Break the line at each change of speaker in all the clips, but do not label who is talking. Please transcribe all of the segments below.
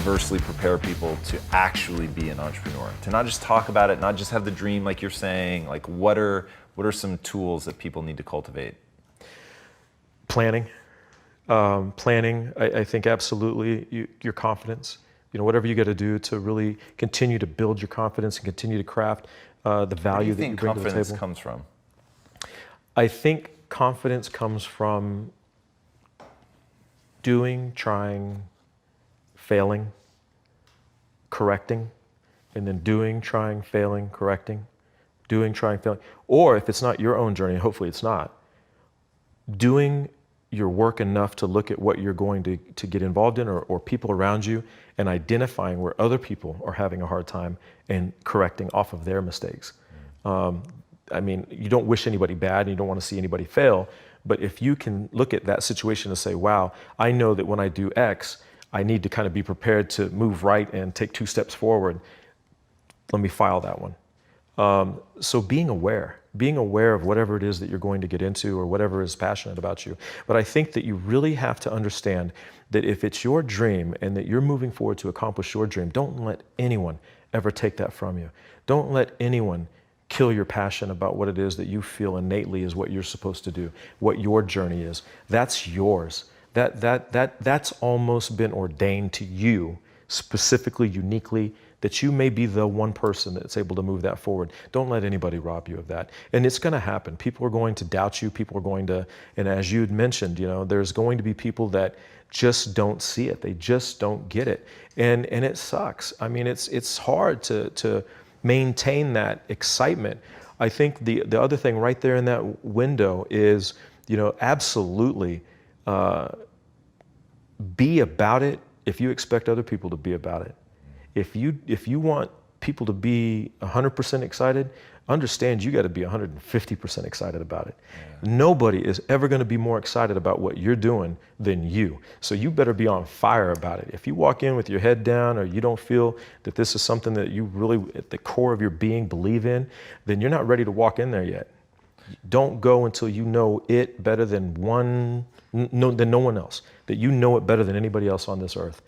universally prepare people to actually be an entrepreneur? To not just talk about it, not just have the dream like you're saying, like what are some tools that people need to cultivate?
Planning. I think absolutely your confidence. Whatever you got to do to really continue to build your confidence and continue to craft the value that you bring to the table.
Confidence comes from?
I think confidence comes from doing, trying, failing, correcting, and then doing, trying, failing, correcting, doing, trying, failing. Or if it's not your own journey, hopefully it's not, doing your work enough to look at what you're going to get involved in or people around you and identifying where other people are having a hard time and correcting off of their mistakes. You don't wish anybody bad and you don't want to see anybody fail, but if you can look at that situation and say, wow, I know that when I do X, I need to kind of be prepared to move right and take 2 steps forward. Let me file that one. So being aware of whatever it is that you're going to get into or whatever is passionate about you. But I think that you really have to understand that if it's your dream and that you're moving forward to accomplish your dream, don't let anyone ever take that from you. Don't let anyone kill your passion about what it is that you feel innately is what you're supposed to do, what your journey is. That's yours. That's almost been ordained to you, specifically, uniquely, that you may be the one person that's able to move that forward. Don't let anybody rob you of that. And it's going to happen. People are going to doubt you. People are going to, and as you had mentioned, there's going to be people that just don't see it. They just don't get it. And it sucks. It's hard to maintain that excitement. I think the other thing right there in that window is, absolutely be about it if you expect other people to be about it. If you want people to be 100% excited, understand you got to be 150% excited about it. Yeah. Nobody is ever going to be more excited about what you're doing than you. So you better be on fire about it. If you walk in with your head down or you don't feel that this is something that you really at the core of your being believe in, then you're not ready to walk in there yet. Don't go until you know it better than no one else, that you know it better than anybody else on this earth.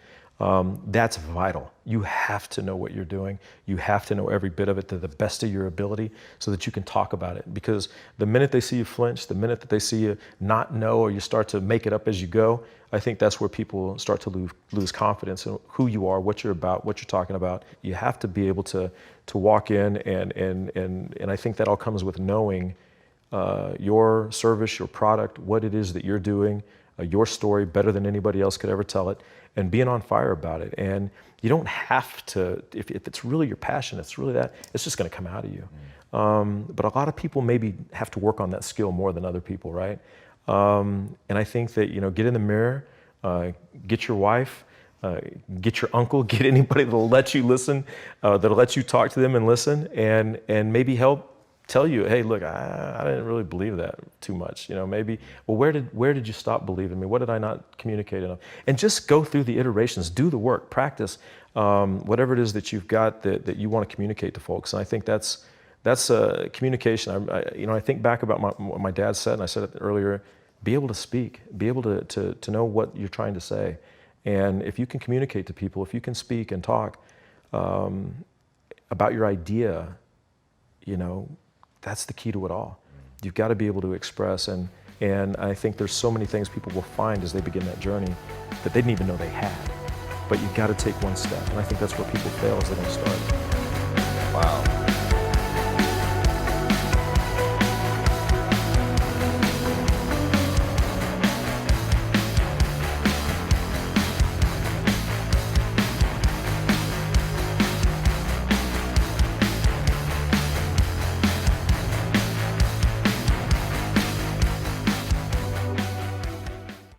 That's vital. You have to know what you're doing. You have to know every bit of it to the best of your ability so that you can talk about it. Because the minute they see you flinch, the minute that they see you not know or you start to make it up as you go, I think that's where people start to lose confidence in who you are, what you're about, what you're talking about. You have to be able to walk in and I think that all comes with knowing your service, your product, what it is that you're doing, your story better than anybody else could ever tell it, and being on fire about it. And you don't have to, if it's really your passion, it's really that, it's just going to come out of you. But a lot of people maybe have to work on that skill more than other people, right? And I think that, get in the mirror, get your wife, get your uncle, get anybody that'll let you listen, that'll let you talk to them and listen, and maybe help tell you, hey, look, I didn't really believe that too much. Maybe, well, where did you stop believing me? What did I not communicate enough? And just go through the iterations, do the work, practice whatever it is that you've got that you want to communicate to folks. And I think that's communication. I think back about what my dad said, and I said it earlier, be able to speak, be able to know what you're trying to say. And if you can communicate to people, if you can speak and talk about your idea, that's the key to it all. You've got to be able to express, and I think there's so many things people will find as they begin that journey that they didn't even know they had. But you've got to take one step, and I think that's where people fail is they don't start.
Wow.